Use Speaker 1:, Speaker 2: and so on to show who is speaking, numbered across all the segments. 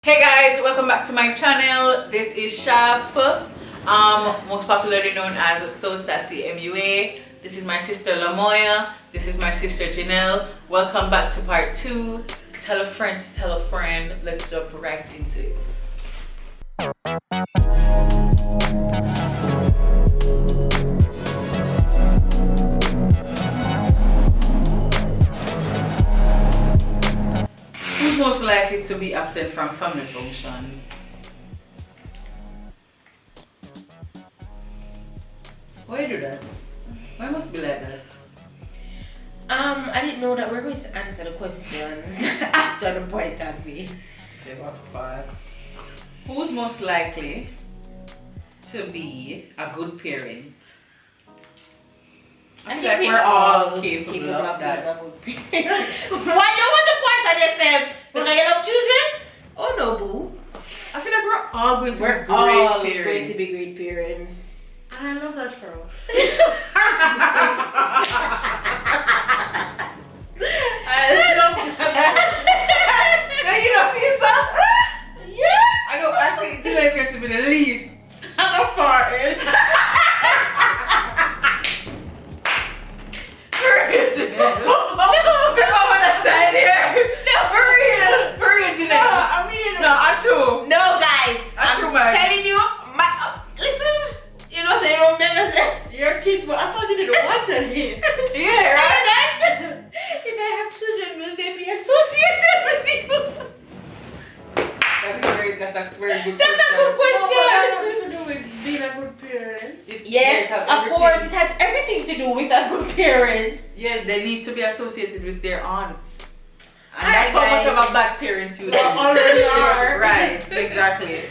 Speaker 1: Hey guys, welcome back to my channel. This is Shaf, most popularly known as So Sassy MUA. This is my sister Lamoya. This is my sister Janelle. Welcome back to part 2. Tell a friend to tell a friend. Let's jump right into it. Who's most likely to be absent from family functions? Why you do that? Why must it be like that?
Speaker 2: I didn't know that we're going to answer the questions after the point of view.
Speaker 1: Say about 5. Who's most likely to be a good parent? I feel like we're all capable of that.
Speaker 2: Why you want the point of yourself? Because you love children? Oh no, boo.
Speaker 1: I feel like we're all going to be great
Speaker 2: all
Speaker 1: parents.
Speaker 2: going to be great parents.
Speaker 3: And I love that for us.
Speaker 1: You know, pizza? Yeah. I think Tina is going to be the least. I'm not farting. For real, Janelle. I'm on the side here. No, for real, Janelle. True.
Speaker 2: No, guys.
Speaker 1: True, man.
Speaker 2: Telling you, listen. You know, say remember say.
Speaker 3: Your kids, but I thought you didn't want to hear.
Speaker 1: Yeah, right?
Speaker 2: If I have children, will they be associated with you?
Speaker 1: That's a very good question.
Speaker 2: That's a good question.
Speaker 3: What does to do with being a good parent?
Speaker 2: Yes, of course, it has everything to do with a good parent.
Speaker 1: Yeah, they need to be associated with their aunts. And
Speaker 2: Alright,
Speaker 1: that's how much
Speaker 2: guys.
Speaker 1: of a bad parent you
Speaker 3: already are.
Speaker 1: Right, exactly.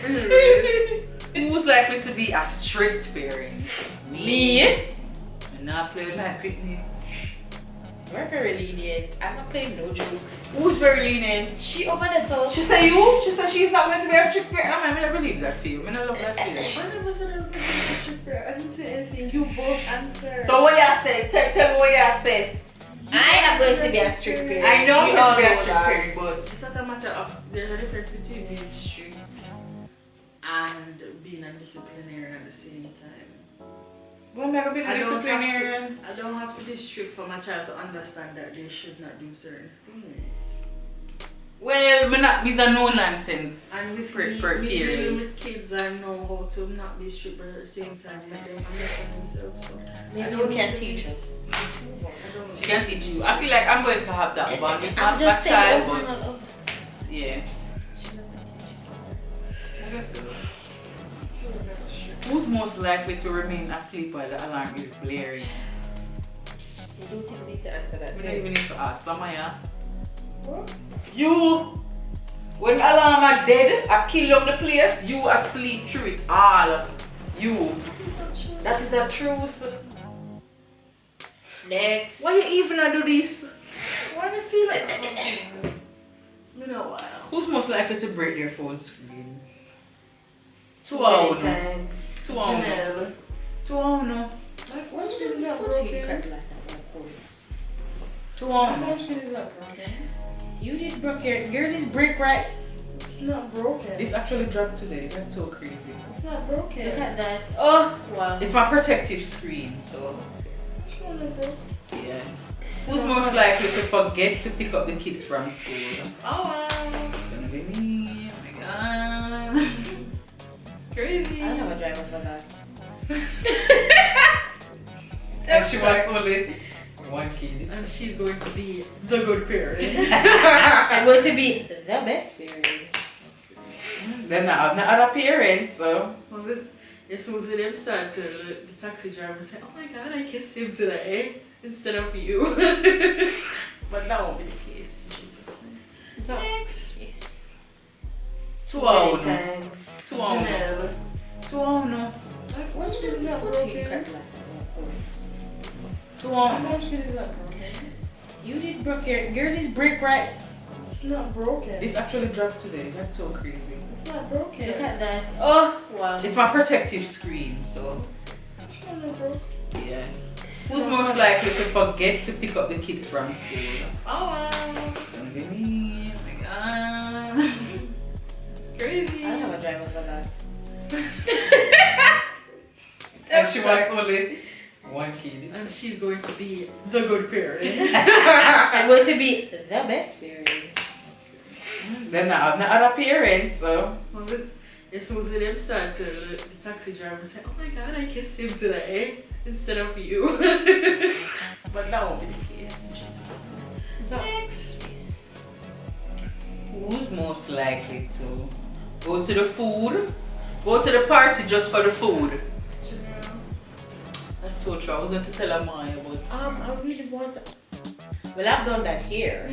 Speaker 1: Who's likely to be a strict parent?
Speaker 2: Me?
Speaker 1: And not play with my picnic.
Speaker 2: We're very lenient. I'm not playing no jokes.
Speaker 1: Who's very lenient?
Speaker 2: She opened the soul.
Speaker 1: She said you? She said she's not going to be a strict parent. I mean, I believe that for you. I love that for you.
Speaker 3: I never said I was going to be a strict parent. I didn't say anything. You both answered.
Speaker 1: So what y'all say? Tell me what y'all say.
Speaker 2: I am going to be a strict parent.
Speaker 1: I know
Speaker 2: We
Speaker 1: you're
Speaker 2: all
Speaker 1: going to be a
Speaker 2: know
Speaker 1: strict
Speaker 2: that.
Speaker 1: parent, but
Speaker 3: It's not a matter of, there's a difference between being strict and being a disciplinarian at the same time.
Speaker 1: well, I'm never been a
Speaker 3: I
Speaker 1: disciplinarian.
Speaker 3: don't have to be strict for my child to understand that they should not do certain things.
Speaker 1: Well, me not be a no nonsense.
Speaker 3: And with
Speaker 1: Per-
Speaker 3: me,
Speaker 1: per
Speaker 3: me dealing
Speaker 1: period.
Speaker 3: with kids, I know how to not be strict, but at the same time, make them understand themselves. So
Speaker 2: Maybe
Speaker 3: don't
Speaker 2: you can
Speaker 3: need to
Speaker 2: teach
Speaker 3: be-
Speaker 2: us.
Speaker 3: I don't
Speaker 1: She can teach you. I feel like I'm going to have that bond with
Speaker 2: I'm
Speaker 1: my
Speaker 2: just saying
Speaker 1: child,
Speaker 2: over and
Speaker 1: but
Speaker 2: over.
Speaker 1: yeah.
Speaker 2: She not gonna teach you.
Speaker 1: I guess so. Who's most likely to remain asleep while the alarm is blaring?
Speaker 2: You don't even need to answer that.
Speaker 1: We don't even need to ask. Lamaya.
Speaker 3: What?
Speaker 1: You, when the alarm are dead, I kill up the place, you asleep through it all. You. That is the truth.
Speaker 2: Next.
Speaker 1: Why you even do this?
Speaker 3: Why do you feel like that? It's been a while.
Speaker 1: Who's most likely to break their phone screen?
Speaker 2: Too
Speaker 1: Wow,
Speaker 2: many
Speaker 1: no.
Speaker 2: times.
Speaker 1: Two hours.
Speaker 3: Janelle.
Speaker 1: 2 hours no.
Speaker 3: My phone
Speaker 2: What's
Speaker 3: screen is not
Speaker 2: what you
Speaker 3: broken.
Speaker 2: cracked last time? Oh, coins.
Speaker 1: 2
Speaker 3: My
Speaker 1: hours
Speaker 3: phone
Speaker 1: no.
Speaker 3: screen is not broken.
Speaker 2: You did break your this break right.
Speaker 3: It's not broken.
Speaker 1: This actually dropped today. That's so crazy.
Speaker 3: It's not broken.
Speaker 2: Look at this. Oh wow.
Speaker 1: It's my protective screen, so
Speaker 3: It's not broken.
Speaker 1: yeah. Who's most likely to forget to pick up the kids from school?
Speaker 3: Oh wow.
Speaker 1: It's gonna be me. Oh my god. Crazy.
Speaker 2: I don't have a driver for that.
Speaker 1: And she might only one kid.
Speaker 3: And she's going to be the good parent.
Speaker 2: I'm going to be the best parent.
Speaker 1: Then I have no other parents, so
Speaker 3: Well, as soon as them start to, the taxi driver say, oh my god, I kissed him today instead of you. But that won't be the case in Jesus' name.
Speaker 1: next. 2
Speaker 2: Many
Speaker 1: hours.
Speaker 2: times.
Speaker 1: 2 hours.
Speaker 3: Janelle.
Speaker 1: 2 hours no.
Speaker 3: My phone
Speaker 2: What's
Speaker 3: screen is not
Speaker 2: what you
Speaker 3: broken.
Speaker 2: cracked last time? Oh, coins.
Speaker 1: 2
Speaker 3: My
Speaker 1: hours.
Speaker 3: phone screen is not broken.
Speaker 2: You did break your this break right.
Speaker 3: It's not broken.
Speaker 1: This actually dropped today. That's so crazy.
Speaker 3: It's not broken.
Speaker 2: Look at this. Oh wow.
Speaker 1: It's my protective screen, so
Speaker 3: It's not broken.
Speaker 1: yeah. Who's most likely to forget to pick up the kids from school?
Speaker 3: Oh wow.
Speaker 1: It's gonna be me. Oh my god.
Speaker 3: crazy.
Speaker 2: I don't have a driver for that.
Speaker 1: And she wants only one kid.
Speaker 3: And she's going to be the good parent.
Speaker 2: I'm going to be the best parent.
Speaker 1: Then I have no other parents, so.
Speaker 3: As soon as them start the taxi driver say, oh my god, I kissed him today instead of you. But that won't be the case.
Speaker 1: Next. Who's most likely to go to the food? Go to the party just for the food? That's so true. I was going to tell Amaya, but
Speaker 2: I really want to. Well, I've done that here.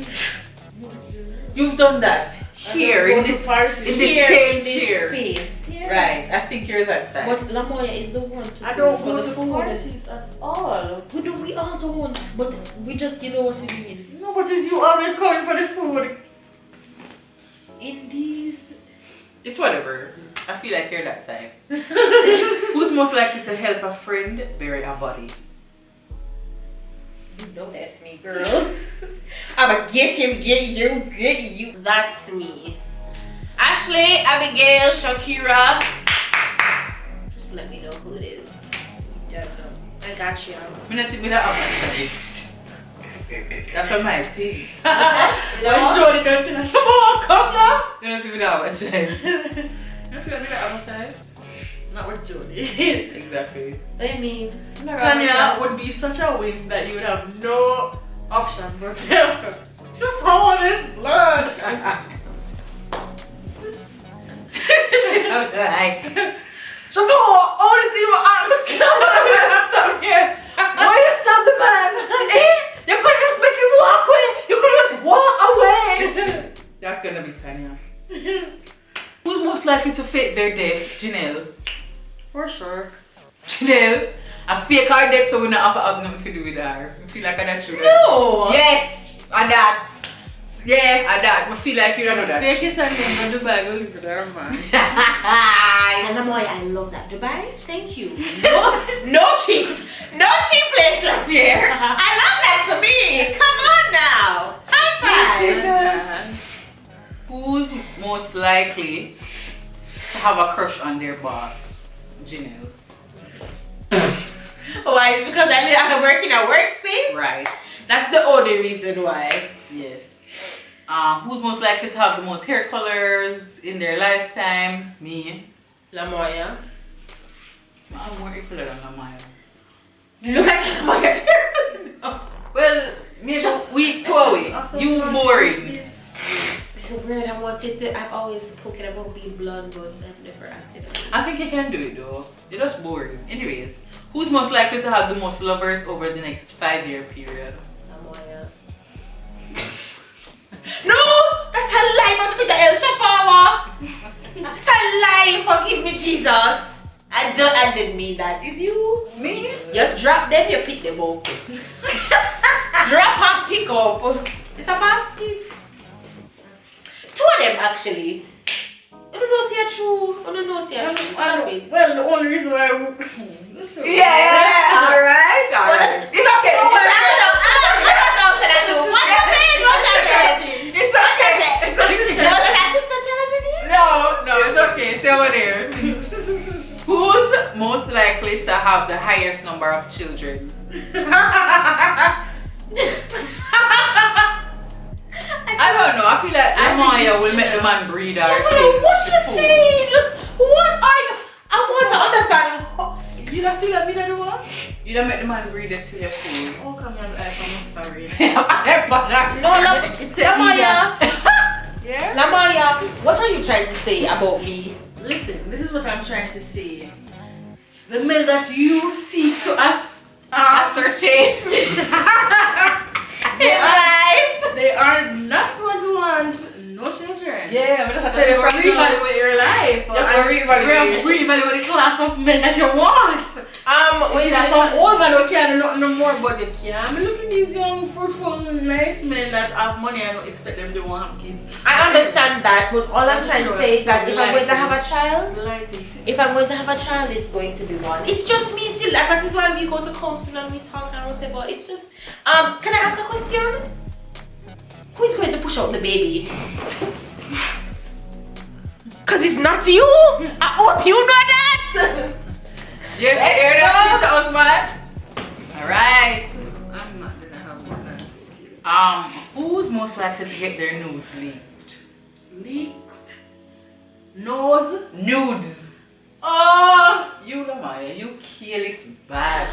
Speaker 1: you've done that here in this
Speaker 3: party.
Speaker 1: in this
Speaker 2: Here,
Speaker 1: same
Speaker 2: in this
Speaker 1: chair.
Speaker 2: space. Yes.
Speaker 1: Right. I think you're that type.
Speaker 2: But Lamoya is the one to
Speaker 3: I don't
Speaker 2: for
Speaker 3: go
Speaker 2: the
Speaker 3: to
Speaker 2: food.
Speaker 3: parties at all.
Speaker 2: We all don't, but we just, you know what we mean.
Speaker 3: No, but is you always going for the food?
Speaker 2: In these,
Speaker 1: It's whatever. I feel like you're that type. Who's most likely to help a friend bury a body?
Speaker 2: don't ask me, girl. I'ma get him, get you. That's me. Ashley, Abigail, Shakira. Just let me know who it is. I got you.
Speaker 1: I'm not even have my choice. That's on my team.
Speaker 3: When Jody don't tell us, come now.
Speaker 1: You don't even have a choice.
Speaker 3: You feel like we don't have a choice? Not with Jody.
Speaker 1: Exactly.
Speaker 2: What do you mean?
Speaker 3: Tanya would be such a win that you would have no option but to tell her. Siobhan is blood.
Speaker 1: I'm like,
Speaker 3: Siobhan, all this evil I'm
Speaker 1: stop here. Why you stop the man? Eh? You could just make him walk away. You could just walk away. That's gonna be Tanya. Who's most likely to fake their death? Janelle.
Speaker 3: For sure.
Speaker 1: Janelle. I fake her death so we not have nothing to do with her. I feel like I'm not sure.
Speaker 2: No.
Speaker 1: Yes, I that. Yeah, I that. I feel like you don't know that.
Speaker 3: Fake it and then go to Dubai, go live with her man.
Speaker 2: And I'm like, I love that. Dubai, thank you. No cheap place from here. I love that for me. Come on now. High five.
Speaker 1: Who's most likely to have a crush on their boss? Janelle.
Speaker 2: Why? It's because I work in a workspace?
Speaker 1: Right.
Speaker 2: That's the only reason why.
Speaker 1: Yes. Who's most likely to have the most hair colors in their lifetime? Me.
Speaker 2: Lamoya.
Speaker 1: I'm more equal than Lamaya.
Speaker 2: Look at Lamoya's hair. No.
Speaker 1: Well, maybe we two away. You boring.
Speaker 2: It's so weird. I've always spoken about being blonde, but I've never acted on it.
Speaker 1: I think you can do it though. You're just boring. Anyways, who's most likely to have the most lovers over the next 5-year period?
Speaker 2: Lamoya. No! That's a lie from Peter El Shafawa! That's a lie! Forgive me, Jesus! I didn't mean that. Is you?
Speaker 1: Me?
Speaker 2: Just drop them, you pick them up. Drop and pick up. It's a basket. Two of them actually. I don't know, see a true. Stop it.
Speaker 3: Well, the only reason why
Speaker 1: Yeah. Alright. It's okay.
Speaker 2: What happened?
Speaker 1: It's okay. It's okay. No, it's okay. Stay over there. Who's most likely to have the highest number of children? I don't know. I feel like Amaya will make the man breed her.
Speaker 2: What you saying? What are you? I want to understand.
Speaker 3: you don't feel like me that one?
Speaker 1: You don't make the man breed it to your food.
Speaker 3: Oh, come here, I'm sorry.
Speaker 2: No, Lamaya.
Speaker 3: Yeah?
Speaker 2: Lamaya, what are you trying to say about me?
Speaker 3: Listen, this is what I'm trying to say. The men that you seek to
Speaker 1: Ascertain.
Speaker 3: they are not going to want no children.
Speaker 1: Yeah, but that's
Speaker 3: You have to reevaluate your life.
Speaker 1: You have to reevaluate.
Speaker 3: Reevaluate the class of men that you want. You see, that's some old man who can't do nothing no more, but they can. I'm looking at these young, fruitful, nice men that have money. I don't expect them to want to have kids.
Speaker 2: I understand that, but all I'm trying to say is that if I'm going to have a child, it's going to be one. It's just me still. Like, that is why we go to counseling and we talk and whatever. It's just, can I ask a question? Who is going to push out the baby? Cause it's not you. I hope you know that.
Speaker 1: Yes, hear that, Mr. Osman? Alright.
Speaker 3: I'm not gonna have more than 2 kids.
Speaker 1: Who's most likely to get their nudes leaked?
Speaker 3: Leaked. Nose.
Speaker 1: Nudes. Oh, you Lamaya, you kill this bad.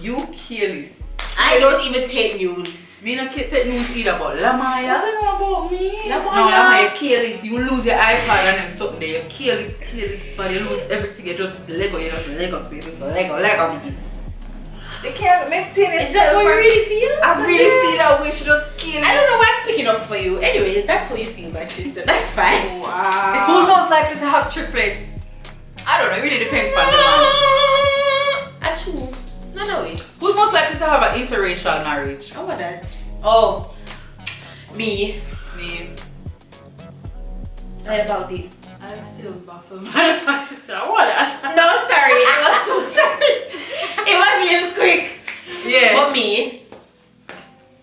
Speaker 1: You kill this.
Speaker 2: I don't even take nudes.
Speaker 1: Me not take nudes either, but Lamaya.
Speaker 3: What do you know about me?
Speaker 1: No, Lamaya, kill this. You lose your iPad and then something there. You kill this, but you lose everything. You just Lego, just Lego. They can't maintain it.
Speaker 2: Is that what you really feel?
Speaker 1: I really feel that we should just kill it.
Speaker 2: I don't know why I'm picking up for you. Anyways, that's how you feel, my sister. That's fine.
Speaker 3: Wow.
Speaker 1: Who's most likely to have triplets? I don't know, it really depends on the man.
Speaker 2: I choose. No way.
Speaker 1: Who's most likely to have an interracial marriage?
Speaker 2: How about that? Oh, me.
Speaker 1: Me.
Speaker 2: How about it?
Speaker 3: I'm still baffled by the fact you said what?
Speaker 2: No, sorry. It was too sorry. It was real quick.
Speaker 1: Yeah.
Speaker 2: But me.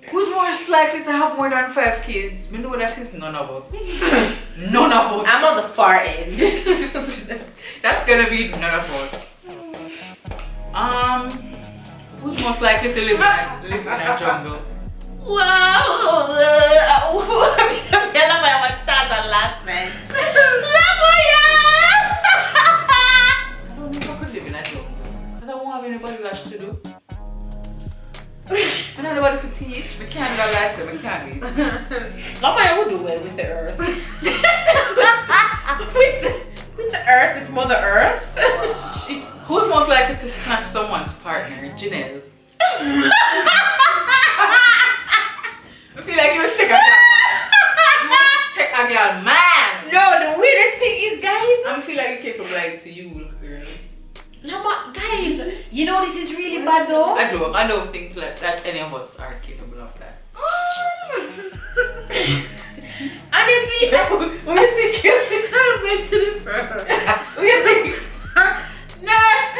Speaker 1: Who's most likely to have more than 5 kids? We know that is none of us. None of us.
Speaker 2: I'm on the far end.
Speaker 1: That's gonna be none of us. Who's most likely to live in a jungle?
Speaker 2: Whoa! I last night.
Speaker 1: I don't know if I could live in a jungle. Because I won't have anybody that to do. I don't know anybody to teach. We can't do that lifestyle. We can't be.
Speaker 2: Lamaya would do well with the earth. with the earth, with Mother Earth.
Speaker 1: Who's most likely to snatch someone's partner? Janelle. I feel like you would take a girl man. You would take a girl man.
Speaker 2: No, the weirdest thing is, guys.
Speaker 1: I feel like you're capable like to you, girl.
Speaker 2: Lama, guys, you know this is really bad though.
Speaker 1: I don't think that any of us are capable of that.
Speaker 2: Honestly,
Speaker 3: What do you think you're mentally firm?
Speaker 2: we think next.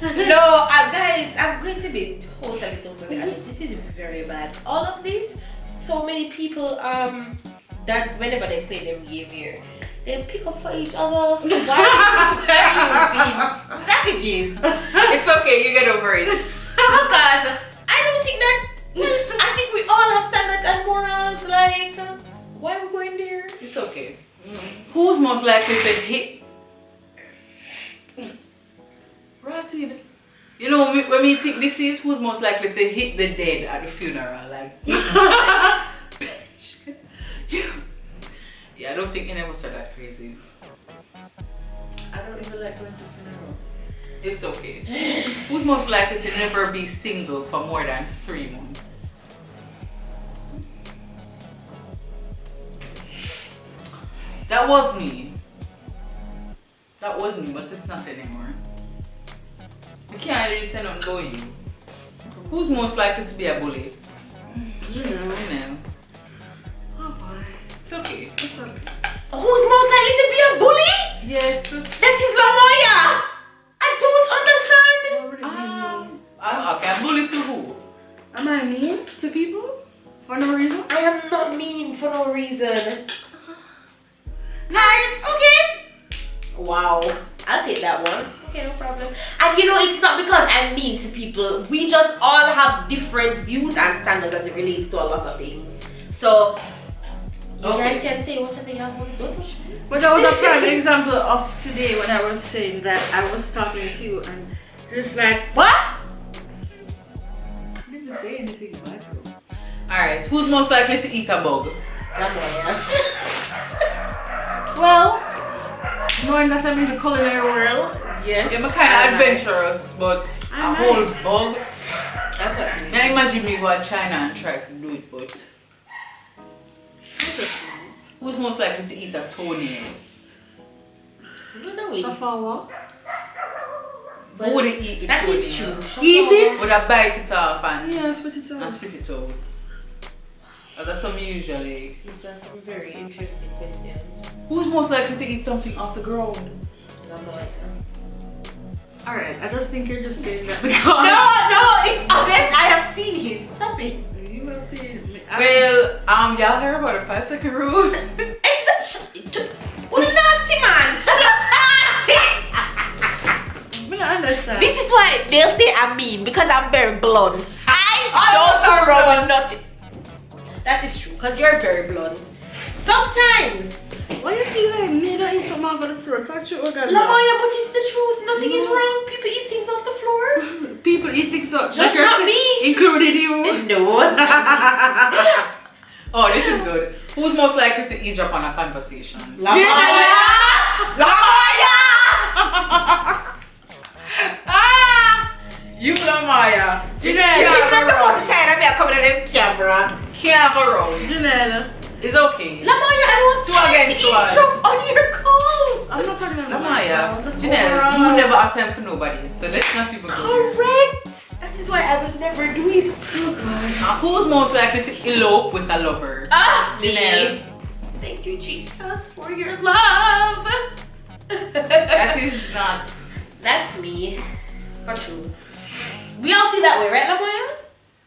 Speaker 2: No, guys, I'm going to be totally honest. This is very bad. All of this, so many people that whenever they play them game here, they pick up for each other. Why are you being savages?
Speaker 1: It's okay, you get over it.
Speaker 2: Because I don't think that. I think we all have standards and morals. Like, why are we going there?
Speaker 1: It's okay. Who's most likely to hit? Rotted. You know, when we think this is who's most likely to hit the dead at the funeral, like. Yeah, I don't think any of us are that crazy. I don't even like going to funerals. It's okay. Who's most likely to never be single for more than 3 months? That was me. That was me, but it's not anymore. You can't really say nothing about you. Who's most likely to be a bully?
Speaker 3: You know.
Speaker 1: Oh boy. It's okay. It's okay.
Speaker 2: Who's most likely to be a bully?
Speaker 1: Yes.
Speaker 2: That is Lamoya. I don't understand.
Speaker 1: Okay, I'm bully to who?
Speaker 3: Am I mean to people? For no reason?
Speaker 2: I am not mean for no reason.
Speaker 3: Nice!
Speaker 2: Okay. Wow. I'll take that one. Okay, no problem. And you know, it's not because I'm mean to people. We just all have different views and standards as it relates to a lot of things. So, you guys can say whatever you want. Don't touch me.
Speaker 3: But that was a prime example of today when I was saying that I was talking to you and just like, what? I didn't say anything bad though.
Speaker 1: Alright, who's most likely to eat a bug?
Speaker 2: Lamoya.
Speaker 3: Well, knowing that I'm in the culinary world, yes.
Speaker 1: Yeah, I'm kind of adventurous, but a whole bug. Now imagine me go to China and try to do it, but who's most likely to eat a toenail?
Speaker 2: No,
Speaker 3: So far what?
Speaker 1: Who would eat the
Speaker 2: that
Speaker 1: toenail?
Speaker 2: is true.
Speaker 3: Eat it?
Speaker 1: Would I bite it off and,
Speaker 3: Yeah, spit it
Speaker 1: and
Speaker 3: out.
Speaker 1: spit it out? That's some usually.
Speaker 2: These are some very interesting questions.
Speaker 1: Who's most likely to eat something off the ground?
Speaker 2: Lamoya.
Speaker 3: Alright, I just think you're just saying that because
Speaker 2: No, it's obvious. I have seen it. Stop it.
Speaker 3: you have seen me.
Speaker 1: Well, y'all heard about the 5-second rule?
Speaker 2: What a nasty they'll say I'm mean because I'm very blunt. I
Speaker 1: also
Speaker 2: don't go
Speaker 1: blunt.
Speaker 2: around nothing. That is true, because you're very blunt. Sometimes.
Speaker 3: Why you feel like me don't eat something off the floor? Touch it, okay?
Speaker 2: Lamoya, but it's the truth. Nothing is wrong. People eat things off the floor.
Speaker 3: People eat things up.
Speaker 2: Just not me.
Speaker 3: Including you.
Speaker 2: No.
Speaker 1: Oh, this is good. Who's most likely to eavesdrop on a conversation?
Speaker 2: Lamoya! Lamoya!
Speaker 1: You Lamaya.
Speaker 3: Janelle.
Speaker 2: You're not supposed to tell me I'm coming at them camera.
Speaker 1: Can't go wrong.
Speaker 3: Janelle.
Speaker 1: It's okay.
Speaker 2: Lamoya, I don't
Speaker 1: Two
Speaker 2: want to
Speaker 1: against one.
Speaker 2: eavesdrop on your calls.
Speaker 3: I'm not talking about
Speaker 1: Lamaya, Janelle, you never have time for nobody. So let's not even go there.
Speaker 2: Correct. That is why I would never do it.
Speaker 1: Who's most likely to elope with a lover?
Speaker 2: Janelle.
Speaker 1: Me.
Speaker 2: Thank you, Jesus, for your love.
Speaker 1: That is not.
Speaker 2: That's me. For sure. We all feel that way, right, Lamoya?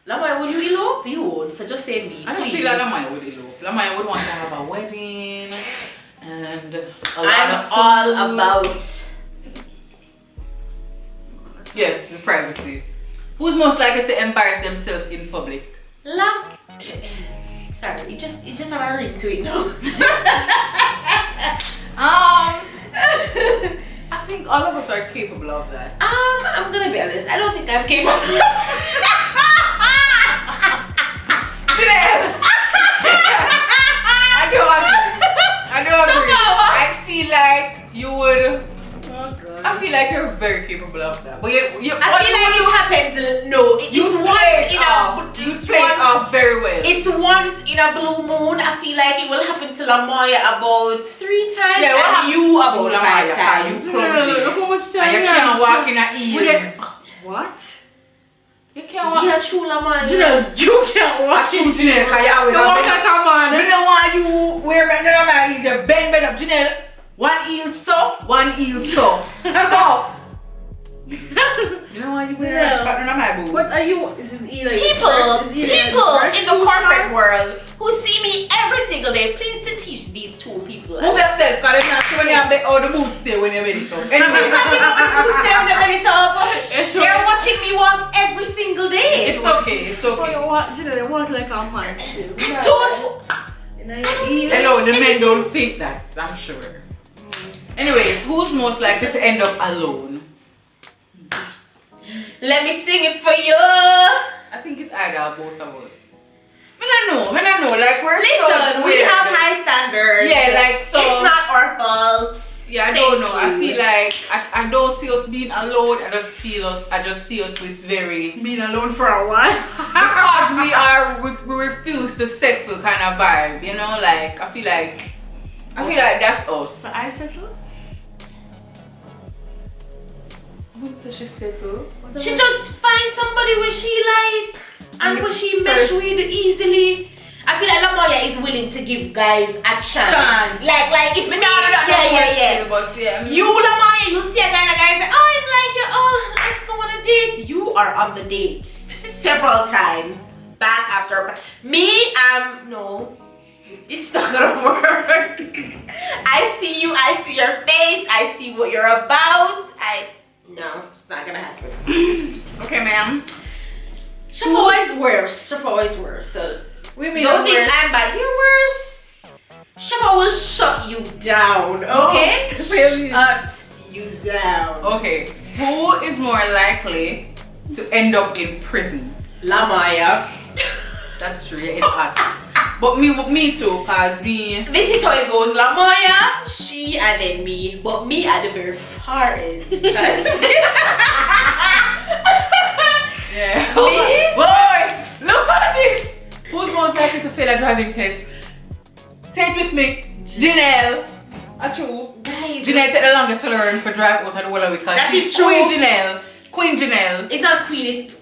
Speaker 2: Lamoya, will you elope? You would. So just say me.
Speaker 1: I don't
Speaker 2: please.
Speaker 1: feel like Lamaya would elope. Lamaya would want to have a wedding and a lot of
Speaker 2: I'm
Speaker 1: food.
Speaker 2: all about.
Speaker 1: Yes, the privacy. Who's most likely to embarrass themselves in public?
Speaker 2: Sorry, you just have a ring to it now.
Speaker 1: I think all of us are capable of that.
Speaker 2: I'm gonna be honest. I don't think I'm capable.
Speaker 1: Janelle! I do agree. I feel like you would. I feel like you're very capable of that. But
Speaker 2: I feel like it happens. No,
Speaker 1: You play it off very well.
Speaker 2: It's once in a blue moon. I feel like it will happen to Lamoya about 3 times, and you about 5 times.
Speaker 1: You clumsy.
Speaker 3: Look how much time
Speaker 1: And you can't walk in a heels.
Speaker 3: What?
Speaker 1: You can't walk.
Speaker 2: Yeah, true, Lamoya.
Speaker 3: Janelle, you can't walk
Speaker 1: True, Janelle, because you always
Speaker 3: You walk like a man.
Speaker 1: I don't want you wearing none of my heels. You bend up, Janelle. One heel so, one heel so. So. You know why you wear a pattern on my boots?
Speaker 3: What are you? This is either
Speaker 2: People in the corporate world who see me every single day, please to teach these 2 people.
Speaker 1: Move yourself, because it's not sure when you have all the boots there when you're ready. So anyway.
Speaker 2: They're watching me walk every single day.
Speaker 1: It's okay, it's
Speaker 3: Oh,
Speaker 1: okay.
Speaker 3: you walk like a man.
Speaker 2: Don't.
Speaker 1: Hello, the men don't think that, I'm sure. Anyways, who's most likely to end up alone?
Speaker 2: Let me sing it for you.
Speaker 1: I think it's either both of us. I don't know. Like we're
Speaker 2: Listen,
Speaker 1: so
Speaker 2: we
Speaker 1: weird.
Speaker 2: have high standards.
Speaker 1: Yeah, like so.
Speaker 2: It's not our fault.
Speaker 1: Yeah, I don't know. I feel like I don't see us being alone. I just see us with very
Speaker 3: Being alone for a while.
Speaker 1: because we refuse to settle kind of vibe. You know, like I feel like that's us.
Speaker 3: So I settle?
Speaker 1: So she settle.
Speaker 2: She just find somebody where she like and where she mesh with easily. I feel like Lamoya is willing to give guys a chance. Like if yeah.
Speaker 1: But yeah, I mean,
Speaker 2: You Lamoya, you see a guy and a guy say, oh, I like you. Oh, let's go on a date. You are on the date several times, back after back. Me, no. It's not gonna work. I see you, I see your face, I see what you're about. No, it's not gonna happen.
Speaker 1: okay, ma'am.
Speaker 2: Shafa always worse. So don't think I'm bad. You're worse. Shafa will shut you down, okay? Shut you down.
Speaker 1: Okay, who is more likely to end up in prison?
Speaker 2: Lamoya.
Speaker 1: That's true, yeah, it hurts. But me too, cause me.
Speaker 2: This is how it goes. Lamoya, she, and then me. But me at the very far end.
Speaker 1: Yeah.
Speaker 2: Me?
Speaker 1: Boy, look at this. Who's most likely to fail a driving test? Say it with me. Janelle. Achoo.
Speaker 2: Guys,
Speaker 1: Janelle take the longest to learn for drive out of the world because
Speaker 2: That
Speaker 1: she's
Speaker 2: is true.
Speaker 1: Queen Janelle. Queen Janelle.
Speaker 2: it's not queen, it's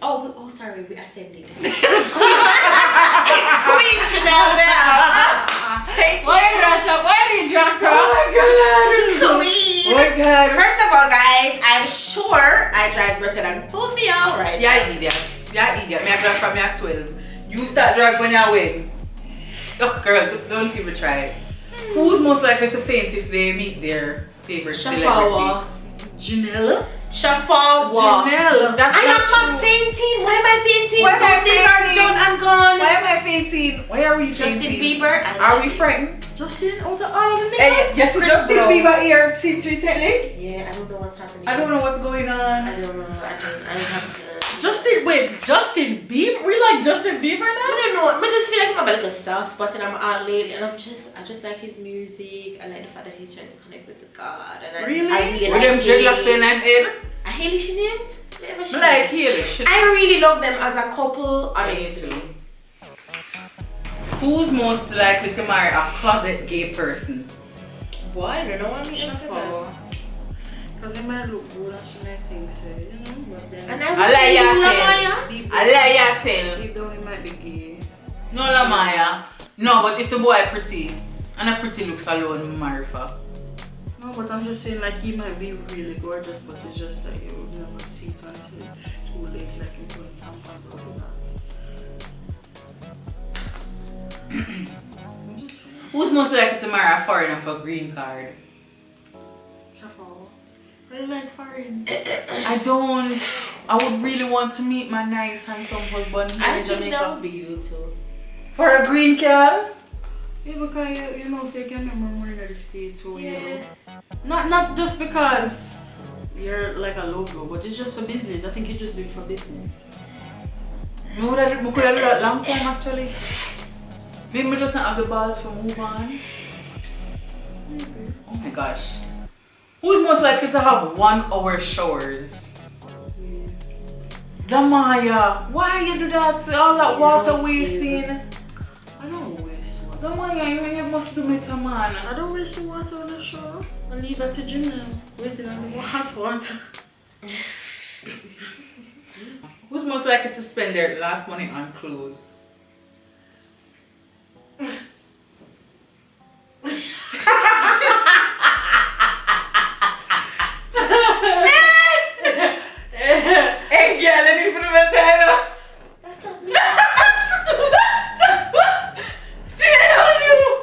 Speaker 2: sorry, we ascended. It's Queen Janelle now. Take
Speaker 1: Why
Speaker 2: care.
Speaker 1: did you drop her? Oh
Speaker 2: Queen.
Speaker 1: my god.
Speaker 2: First of all, guys, I'm sure I drive better than both of y'all right now.
Speaker 1: Yeah, idiot. Yeah, idiot. Me I drive from me at 12. You start driving when you're win. Oh, girl, don't even try it. Who's most likely to faint if they meet their favorite celebrity?
Speaker 2: Shafawa.
Speaker 3: Janelle.
Speaker 2: Shafar what?
Speaker 3: Janelle. That's
Speaker 2: I am
Speaker 3: not
Speaker 2: not
Speaker 3: true.
Speaker 2: fainting. Why am I fainting?
Speaker 1: Why am I
Speaker 2: Birthdays are
Speaker 1: fainting?
Speaker 2: done and gone.
Speaker 1: Why am I fainting? Why are we
Speaker 2: Justin
Speaker 1: fainting?
Speaker 2: Bieber.
Speaker 1: Are we frightened?
Speaker 3: Justin, out of all the niggas.
Speaker 1: Hey, yes,
Speaker 2: Chris
Speaker 1: Justin
Speaker 2: Brown.
Speaker 1: Bieber here since recently.
Speaker 2: Yeah, I don't know what's happening.
Speaker 1: I don't know what's going on.
Speaker 2: I don't know. I have to.
Speaker 3: Justin Bieber? We like Justin Bieber now?
Speaker 2: I don't know. I just feel like I'm about like a soft spot and I'm out lately, and I just like his music. I like the fact that he's trying to connect with the God. And
Speaker 3: Really?
Speaker 2: I really
Speaker 1: With
Speaker 2: like
Speaker 1: them dreadlocks in and in.
Speaker 2: I Haley Shanae.
Speaker 1: I like Haley.
Speaker 2: I really love them as a couple. Honestly.
Speaker 1: Who's most likely to marry a closet gay person?
Speaker 2: Boy, I don't know what I mean.
Speaker 3: Because they might look good and she might think so, you know? But then
Speaker 2: And
Speaker 1: I like
Speaker 2: Lamaya.
Speaker 1: I like ya tell.
Speaker 3: deep down he might be gay.
Speaker 1: No Lamaya. No, but if the boy pretty and a pretty looks alone, marry for.
Speaker 3: No, but I'm just saying like he might be really gorgeous, but it's just that you would never see it until it's too late, like you put tampons over that. I'm just saying.
Speaker 1: Who's most likely to marry a foreigner for green card?
Speaker 3: Shafal. I like foreign.
Speaker 1: I don't. I would really want to meet my nice handsome husband here
Speaker 2: I
Speaker 1: in
Speaker 2: think that
Speaker 1: Jamaica.
Speaker 2: would be you too.
Speaker 1: For a green card?
Speaker 3: Yeah, because you know, so you can remember more in the States, so you know. Not just because you're like a local, but it's just for business. I think you just do it for business.
Speaker 1: I could have done that long time actually. Maybe we just not have the balls to move on. Oh my gosh. Who's most likely to have 1 hour showers?
Speaker 3: Yeah.
Speaker 1: Damaya, why you do that? All that water wasting.
Speaker 3: I don't waste water.
Speaker 1: Damaya, you must do it, man.
Speaker 3: I don't waste the water on the show. I leave that to Janelle. Waiting on the hot water.
Speaker 1: Who's most likely to spend their last money on clothes? Hey, girl, let me put my title.
Speaker 2: That's not me.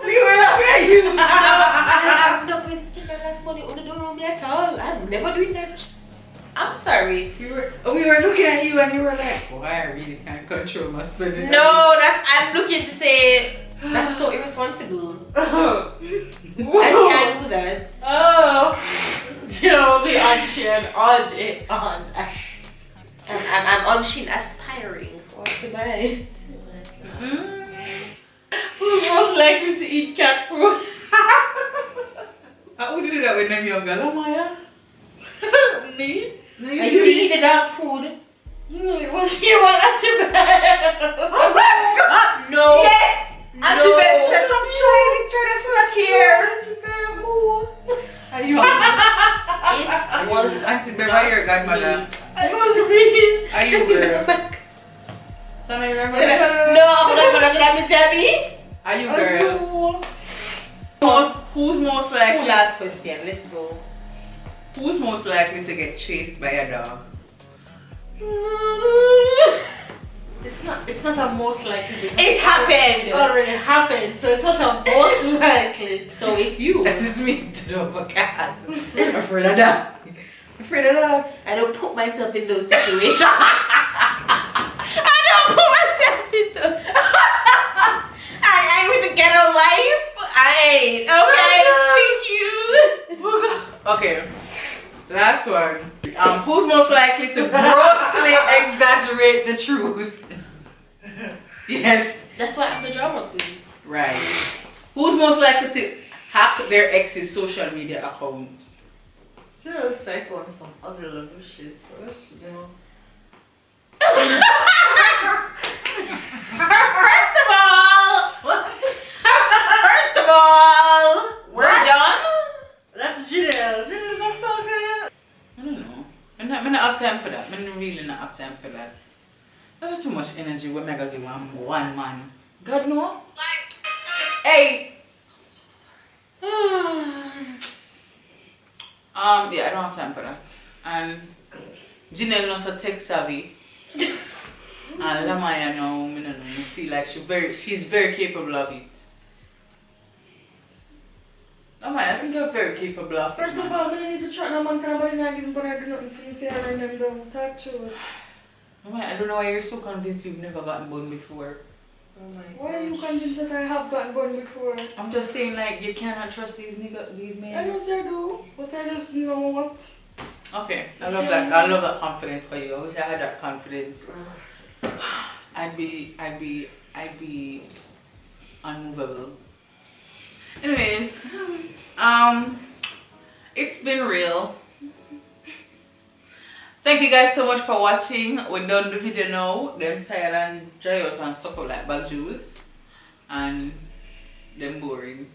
Speaker 1: We were laughing at you.
Speaker 2: I'm not going to spend my last money on the door me at all. I'm never doing that. I'm sorry.
Speaker 1: We were looking at you and you were like, oh, I really can't control my spending.
Speaker 2: No, I'm looking to say that's so irresponsible. I can't do that.
Speaker 3: Oh, you know, be on Shin all day on.
Speaker 2: I'm on Shin aspiring for to buy.
Speaker 3: Who's most likely to eat cat food?
Speaker 1: How would you do that when I'm younger? Lamaya?
Speaker 3: Me?
Speaker 2: Are you eating the dog food?
Speaker 3: It was you on Antibed.
Speaker 1: Oh my god!
Speaker 2: No.
Speaker 1: Yes!
Speaker 2: No.
Speaker 1: Antibed said, come try to snack here. Are you
Speaker 2: It was
Speaker 1: Antibed by your godmother?
Speaker 3: It was me.
Speaker 1: Are you girl? Can I remember?
Speaker 2: No, I'm not gonna tell me.
Speaker 1: Are you girl? Who's most likely?
Speaker 2: Last question, let's go.
Speaker 1: Who's most likely to get chased by a dog?
Speaker 3: It's not a most likely.
Speaker 2: It happened.
Speaker 3: It already happened, so it's not a most likely.
Speaker 2: So it's you.
Speaker 1: That is me to the cat. I'm afraid of dog. Afraid of dog.
Speaker 2: I don't put myself in those situations. I don't put myself in those. I with a ghetto life. Okay, thank you.
Speaker 1: Okay, last one. Who's most likely to grossly exaggerate the truth? Yes.
Speaker 2: That's why I'm the drama queen.
Speaker 1: Right. Who's most likely to hack their ex's social media account?
Speaker 3: Just psycho on some other level shit, so that's, you know.
Speaker 2: First of all, we're done.
Speaker 3: That's Janelle. Janelle's a stalker.
Speaker 1: I don't know. I'm not have time for that. I'm really not have time for that. That's just too much energy when I gotta give one man. God no. Hey.
Speaker 2: I'm so sorry.
Speaker 1: Yeah, I don't have time for that. And Janelle knows her tech savvy. And Lamaya now, I don't know, I feel like she's very capable of it. Oh man, I think you're very capable of it,
Speaker 3: First of
Speaker 1: man.
Speaker 3: all, I don't need to try no man, because I give him, but I do nothing for him if I run them down. Talk to it.
Speaker 1: Oh man, I don't know why you're so convinced you've never gotten bone before.
Speaker 3: Oh my Why are you convinced that I have gotten one before?
Speaker 1: I'm just saying, like, you cannot trust these men.
Speaker 3: I don't say I do, but I just know what.
Speaker 1: Okay, I love that. I love that confidence for you. I wish I had that confidence. I'd be unmovable. Anyways, it's been real. Thank you guys so much for watching. We're done the video now. Them tired and dry out and suck up like bag juice. And them boring.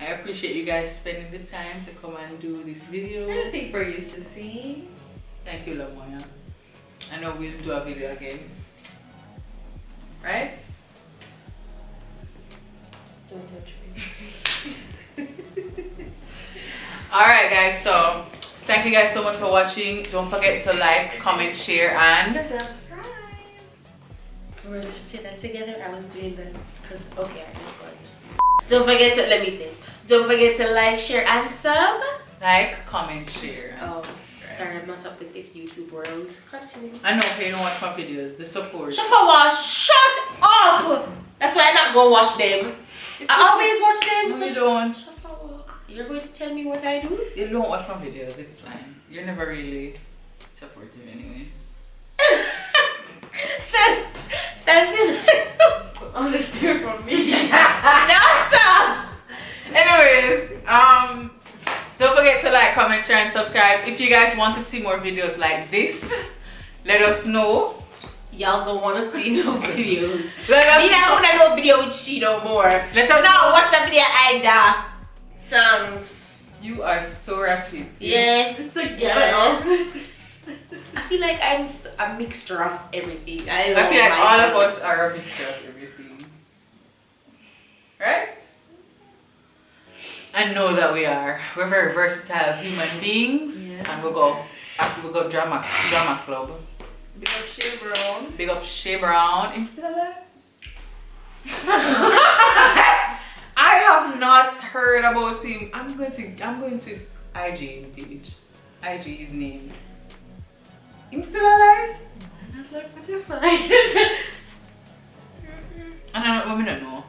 Speaker 1: I appreciate you guys spending the time to come and do this video.
Speaker 2: Anything for you to see.
Speaker 1: Thank you, Lamoya. I know we'll do a video again. Right?
Speaker 2: Don't touch me.
Speaker 1: Alright guys, so thank you guys so much for watching. Don't forget to like, comment, share, and
Speaker 2: subscribe. We're going to say that together. I was doing that because okay, I just got it. Don't forget to don't forget to like, share, and sub.
Speaker 1: like, comment, share. And
Speaker 2: Oh,
Speaker 1: subscribe.
Speaker 2: sorry, I'm not up with this YouTube world. Continue.
Speaker 1: I know, okay, you don't watch my videos. The support.
Speaker 2: Shut up! That's why I not go watch them. I always watch them.
Speaker 1: No,
Speaker 2: So
Speaker 1: you don't.
Speaker 2: shut up. You're going to tell me what I do?
Speaker 1: You don't watch my videos. It's fine. You're never really supportive anyway.
Speaker 2: That's it.
Speaker 3: Honestly from me.
Speaker 2: No, stop.
Speaker 1: Anyways, don't forget to like, comment, share, and subscribe. If you guys want to see more videos like this, let us know.
Speaker 2: Y'all don't want to see no videos.
Speaker 1: Let us
Speaker 2: Me not want to no video with she no more.
Speaker 1: Let us
Speaker 2: No, watch that video either. Songs.
Speaker 1: You are so ratchet.
Speaker 2: Yeah.
Speaker 3: It's a
Speaker 2: Yeah. I feel like I'm a mixture of everything. I
Speaker 1: I feel like
Speaker 2: my
Speaker 1: all of
Speaker 2: things.
Speaker 1: us are a mixture of everything. Right? I know that we are. We're very versatile human beings.
Speaker 3: Yeah.
Speaker 1: And we go drama club.
Speaker 3: Big up Shea Brown.
Speaker 1: Big up Shea Brown. Am I still alive? I have not heard about him. I'm going to IG page. IG is named. Him still alive?
Speaker 3: I'm not like, what if I?
Speaker 1: I don't know.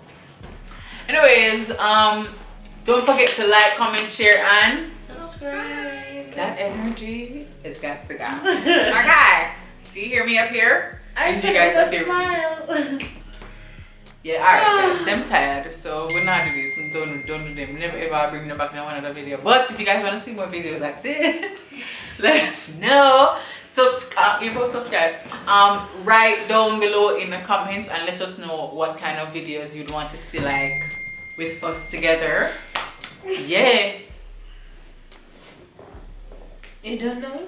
Speaker 1: Anyways, don't forget to like, comment, share, and
Speaker 2: Subscribe.
Speaker 1: that energy has got to go. Okay. Do you hear me up here?
Speaker 3: I
Speaker 1: And
Speaker 3: said
Speaker 1: you guys
Speaker 3: with
Speaker 1: up
Speaker 3: a
Speaker 1: here.
Speaker 3: smile.
Speaker 1: Yeah, alright guys, them tired, so we're not do this. Don't do them. Never ever bring them back in another video. But if you guys want to see more videos like this, let us know. Subscribe, write down below in the comments and let us know what kind of videos you'd want to see like with us together. Yeah.
Speaker 2: You don't know?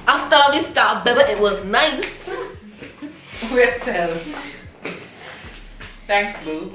Speaker 2: Hasta la vista, baby. It was nice.
Speaker 1: We're self. Thanks, boo.